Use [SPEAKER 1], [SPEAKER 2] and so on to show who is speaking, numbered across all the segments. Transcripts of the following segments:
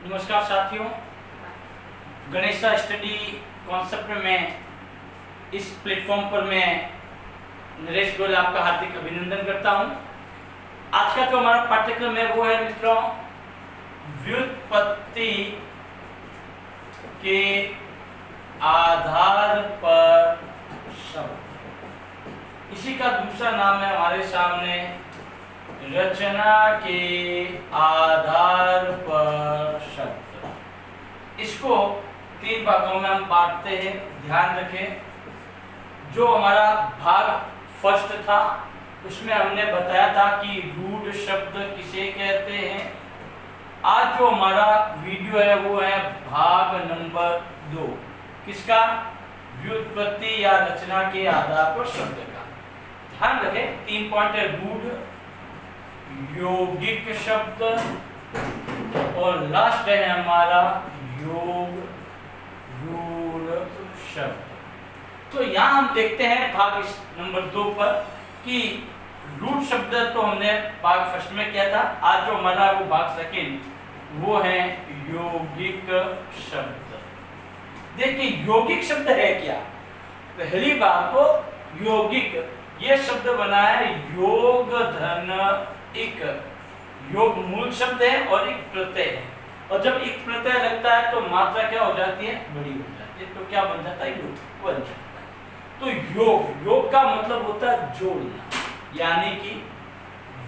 [SPEAKER 1] नमस्कार साथियों, Ganesh study concept में इस प्लेटफॉर्म पर मैं नरेश गोयल आपका हार्दिक अभिनंदन करता हूं। आज का जो हमारा पाठ्यक्रम है वो है मित्रों व्युत्पत्ति के आधार पर शब्द। इसी का दूसरा नाम है हमारे सामने रचना के आधार पर शब्द। इसको तीन भागों में हम बांटते हैं, ध्यान रखें। जो हमारा भाग फर्स्ट था उसमें हमने बताया था कि रूढ़ शब्द किसे कहते हैं। आज जो हमारा वीडियो है वो है भाग नंबर 2, किसका? व्युत्पत्ति या रचना के आधार पर शब्द का। ध्यान रखें, 3 पॉइंट है, रूढ़, यौगिक शब्द और लास्ट है हमारा योग रूढ़ शब्द। तो यहाँ हम देखते हैं भाग नंबर 2 पर कि रूढ़ शब्द तो हमने भाग फर्स्ट में किया था। आज जो हमारा वो भाग सेकंड वो है यौगिक शब्द। देखिए यौगिक शब्द है क्या? पहली बात तो यौगिक, ये शब्द बना है योग धन एक। योग मूल शब्द है और एक प्रत्यय है, और जब एक प्रत्यय लगता है तो मात्रा क्या हो जाती है? बड़ी हो जाती है। तो क्या बन जाता है? योग बन जाता है। तो योग का मतलब होता है जोड़ना, यानी कि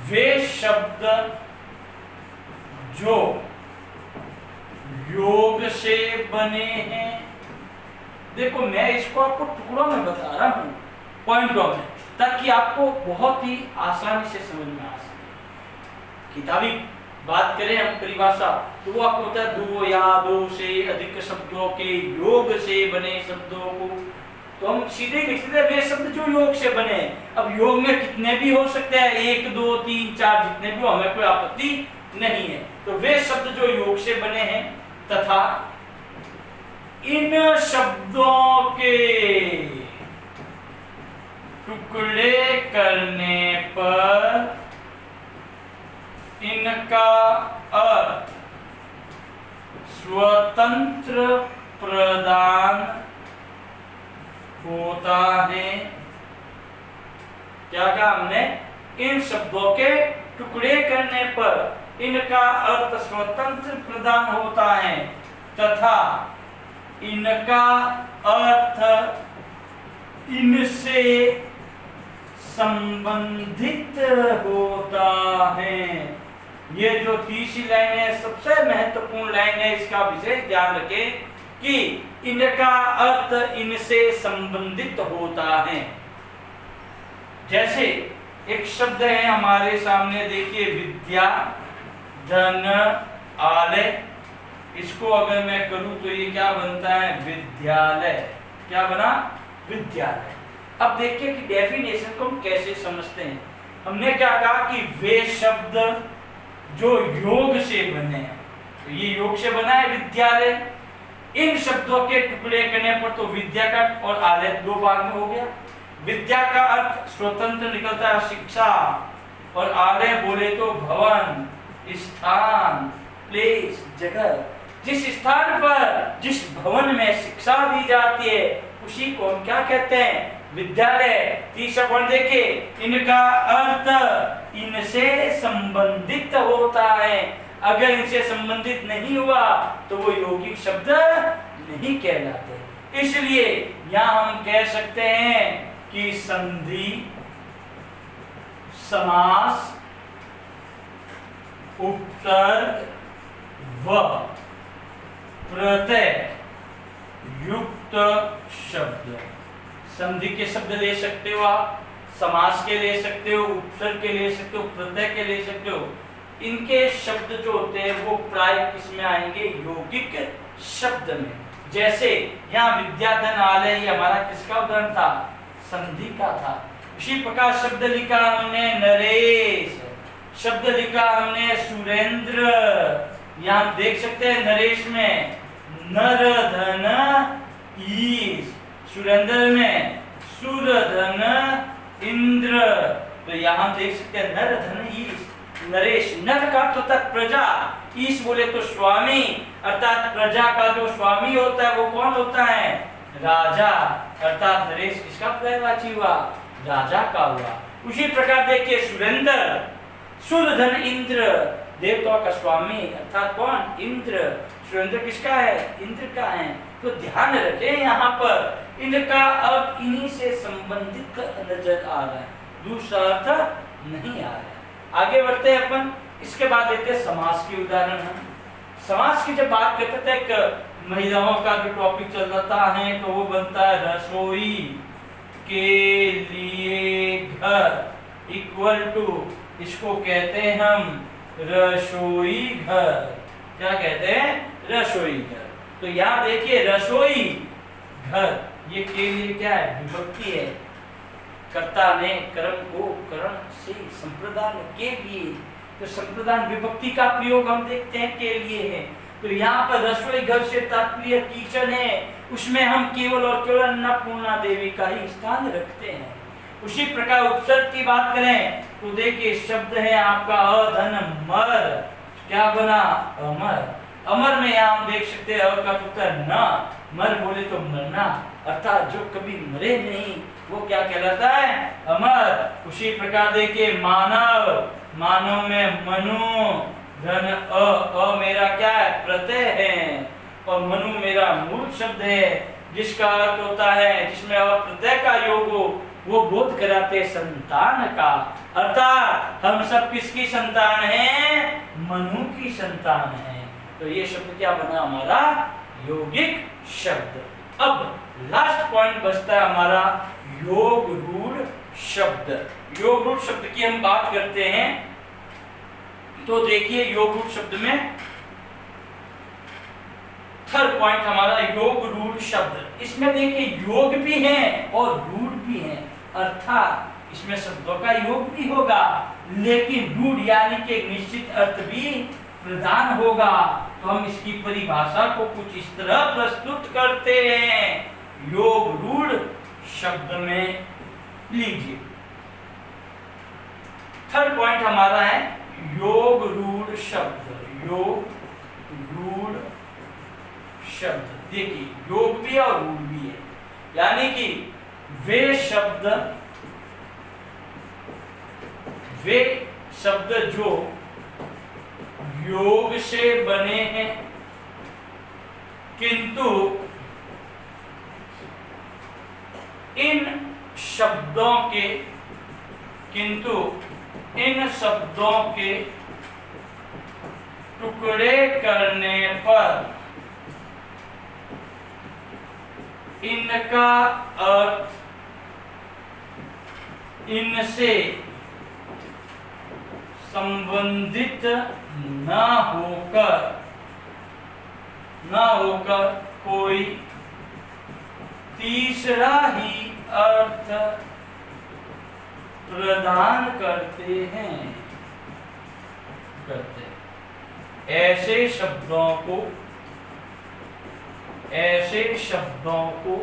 [SPEAKER 1] वे शब्द जो योग से बने हैं। देखो मैं इसको आपको टुकड़ों में बता रहा हूं, पॉइंटों में, ताकि आपको बहुत ही आसानी से समझ में आ सके। किताबी बात करें हम परिभाषा तो वो आपको होता है दो या दो से अधिक शब्दों के योग से बने शब्दों को तो हम सीधे लिख सकते हैं वे शब्द जो योग से बने। अब योग में कितने भी हो सकते हैं, 1 2 3 4 जितने भी हो, हमें कोई आपत्ति नहीं है। तो वे शब्द जो योग से बने हैं तथा इन शब्दों के टुकड़े करने पर इनका अर्थ स्वतंत्र प्रदान होता है। क्या कहा हमने? इन शब्दों के टुकड़े करने पर इनका अर्थ स्वतंत्र प्रदान होता है तथा इनका अर्थ इनसे संबंधित होता है। ये जो तीसरी लाइन है सबसे महत्वपूर्ण लाइन है, इसका विशेष ध्यान रखें कि इनका अर्थ इनसे संबंधित होता है। जैसे एक शब्द है हमारे सामने, देखिए विद्या धन आलय। इसको अगर मैं करूं तो ये क्या बनता है? विद्यालय। क्या बना? विद्यालय। अब देखिए कि डेफिनेशन को हम कैसे समझते हैं। हमने क्या कहा कि वे शब्द जो योग से बने हैं, तो ये योग से बना है विद्यालय। इन शब्दों के टुकड़े करने पर तो विद्या का और आलय 2 भाग में हो गया। विद्या का अर्थ स्वतंत्र निकलता है शिक्षा, और आलय बोले तो भवन, स्थान, प्लेस, जगह। जिस स्थान पर जिस भवन में शिक्षा दी जाती है उसी को हम क्या कहते हैं? विद्यालय। तीसरा पॉइंट देखिए, इनका अर्थ इनसे संबंधित होता है। अगर इनसे संबंधित नहीं हुआ तो वो यौगिक शब्द नहीं कहलाते। इसलिए यहां हम कह सकते हैं कि संधि, समास, उपसर्ग व प्रत्यय युक्त शब्द। संधि के शब्द ले सकते हो आप, समास के ले सकते हो, उपसर्ग के ले सकते हो, प्रत्यय के ले सकते हो। इनके शब्द जो होते हैं वो प्राय किस में आएंगे? यौगिक शब्द में। जैसे यहाँ विद्याधन आलय, ये हमारा किसका उदाहरण था? संधि का था। इसी प्रकार शब्द लिखा हमने नरेश, शब्द लिखा हमने सुरेंद्र। यहाँ देख सकते हैं नरेश में नर धन ईश, सुरेंद्र में सुर धन इंद्र। तो यहाँ देख सकते हैं नर धन ईश। नरेश, नर का अर्थ होता है प्रजा, ईश बोले तो स्वामी, अर्थात प्रजा का जो स्वामी होता है वो कौन होता है? राजा, अर्थात नरेश किसका पर्यायवाची हुआ? राजा का हुआ। उसी प्रकार देखिए सुरेंद्र, सुरधन इंद्र, देवताओं का स्वामी अर्थात कौन? इंद्र। सुरेंद्र किसका है? इंद्र का है। तो ध्यान रखें यहाँ पर इंद्र का अर्थ इन्हीं से संबंधित नजर आ रहा है, दूसरा अर्थ नहीं आ रहा है। आगे बढ़ते हैं अपन, इसके बाद देखते हैं समास के उदाहरण। हम समास की जब बात करते थे, एक महिलाओं का जो टॉपिक चल रहा है तो वो बनता है रसोई के लिए घर इक्वल टू, इसको कहते हैं हम रसोई घर। क्या कहते हैं? रसोई घर। तो यहाँ देखिए रसोई घर, ये के लिए क्या है? विभक्ति है। कर्ता ने कर्म को करण से संप्रदान के लिए, तो संप्रदान विभक्ति का प्रयोग हम देखते हैं के लिए है। तो यहाँ पर रसोई घर से तात्पर्य किचन है, उसमें हम केवल और केवल अन्नपूर्णा देवी का ही स्थान रखते हैं। उसी प्रकार उपसर्ग की बात करें तो देखिए शब्द है आपका अधन मर, क्या बना? अमर। अमर में यहाँ हम देख सकते हैं अ का उत्तर न, मर बोले तो मरना, अर्थात जो कभी मरे नहीं वो क्या कहलाता है? अमर। उसी प्रकार देखिए मानव, मानव में मनु, धन अ मेरा क्या है? प्रत्यय है, और मनु मेरा मूल शब्द है जिसका अर्थ होता है, जिसमें अ प्रत्यय का योग हो, वो बोध कराते संतान का। अर्थात हम सब किसकी संतान हैं? मनु की संतान है। तो ये शब्द क्या बना हमारा? यौगिक शब्द। अब लास्ट पॉइंट बचता है हमारा योग रूढ़ शब्द। योग रूढ़ शब्द की हम बात करते हैं तो देखिए योग रूढ़ शब्द में थर्ड पॉइंट हमारा योग रूढ़ शब्द। इसमें देखिए योग भी है और रूढ़ भी है, अर्थात इसमें शब्दों का योग भी होगा लेकिन रूढ़ यानी कि एक निश्चित अर्थ भी प्रदान होगा। तो हम इसकी परिभाषा को कुछ इस तरह प्रस्तुत करते हैं, योग रूढ़ शब्द में लीजिए। थर्ड पॉइंट हमारा है योग रूढ़ शब्द। योग रूढ़ शब्द देखिए योग भी है और रूढ़ भी है, यानी कि वे शब्द जो योग से बने हैं किंतु इन शब्दों के टुकड़े करने पर इनका अर्थ इनसे संबंधित न होकर कोई तीसरा ही अर्थ प्रदान करते हैं। ऐसे शब्दों को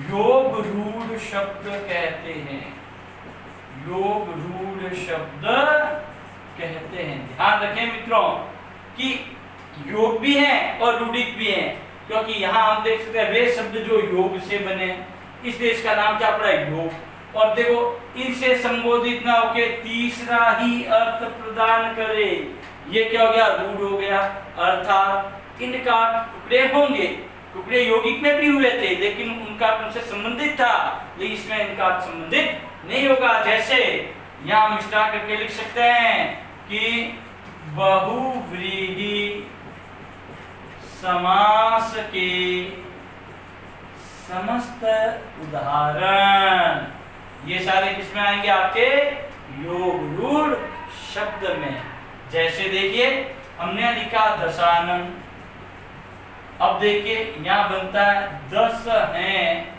[SPEAKER 1] योग रूढ़ शब्द कहते हैं। योग रूढ़ शब्द कहते हैं। ध्यान रखें मित्रों कि योग भी है और रूढ़िक भी है, क्योंकि यहाँ हम देख सकते हैं वे शब्द जो योग से बने, इसलिए इसका नाम क्या पड़ा? योग। और देखो इनसे संबोधित ना होके तीसरा ही अर्थ प्रदान करे, ये क्या हो गया? रूढ़ हो गया। अर्थात इनका टुकड़े होंगे, टुकड़े यौगिक में भी हुए थे लेकिन उनका उनसे संबंधित था, लेकिन इसमें इनका संबंधित नहीं होगा। जैसे यहाँ हम स्टार्ट करके लिख सकते हैं कि बहुव्रीहि समास के समस्त उदाहरण, ये सारे किसमें आएंगे? आपके योग रूढ़ शब्द में। जैसे देखिए हमने लिखा दशानन, अब देखिए यहाँ बनता है 10 हैं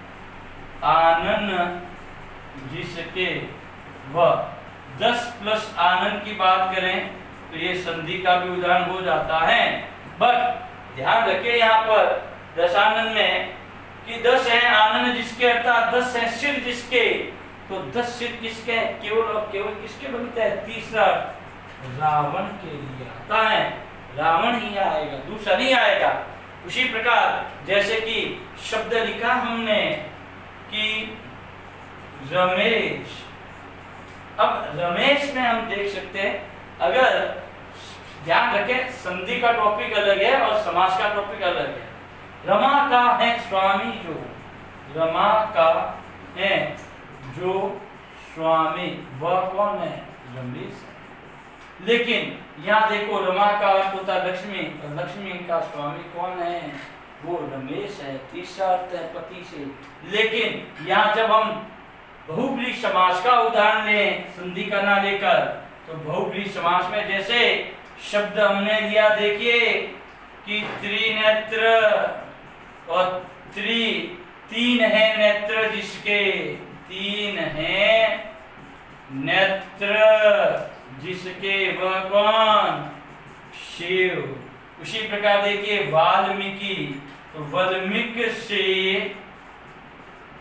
[SPEAKER 1] आनन जिसके वह। 10 प्लस आनन की बात करें तो ये संधि का भी उदाहरण हो जाता है, बट ध्यान रखें यहाँ पर दशानन में कि 10 हैं आनन जिसके, अर्थात 10 हैं सिर जिसके, तो 10 सिर किसके केवल और केवल किसके बनते हैं? तीसरा रावण के लिए आता है, रावण ही आएगा, दूसरा नहीं आएगा। उसी प्रकार जैसे कि शब्द लिखा हमने कि रमेश, अब रमेश में हम देख सकते हैं, अगर ध्यान रखें संधि का टॉपिक अलग है और समास का टॉपिक अलग है। रमा का है स्वामी जो, रमा का है जो स्वामी, वह कौन है? रमेश। लेकिन यहाँ देखो रमा का अर्थ होता है लक्ष्मी, और लक्ष्मी का स्वामी कौन है? वो रमेश है, तीसरा अर्थ है पति से। लेकिन यहाँ जब हम बहुब्रीहि समास का उदाहरण लें संधि का ना लेकर, तो बहुब्रीहि समास में जैसे शब्द हमने लिया, देखिए कि त्रिनेत्र और तीन है नेत्र जिसके, तीन है नेत्र जिसके, वह कौन? शिव। उसी प्रकार देखिए वाल्मीकि, तो वाल्मीकि से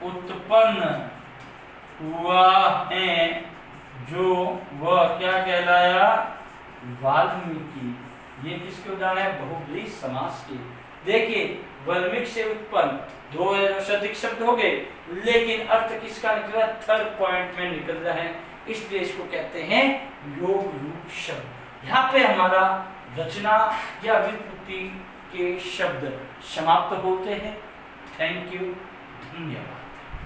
[SPEAKER 1] उत्पन्न हुआ है जो, वह क्या कहलाया? वाल्मीकि। ये किसके उदाहरण है? बहुब्रीहि समास के। देखिए वाल्मीकि से उत्पन्न दो सदिक शब्द हो गए, लेकिन अर्थ किसका निकला? थर्ड पॉइंट में निकल रहा है, इसलिए इसको कहते हैं योग रूप शब्द। यहाँ पे हमारा रचना या व्युत्पत्ति के शब्द समाप्त होते हैं। थैंक यू, धन्यवाद।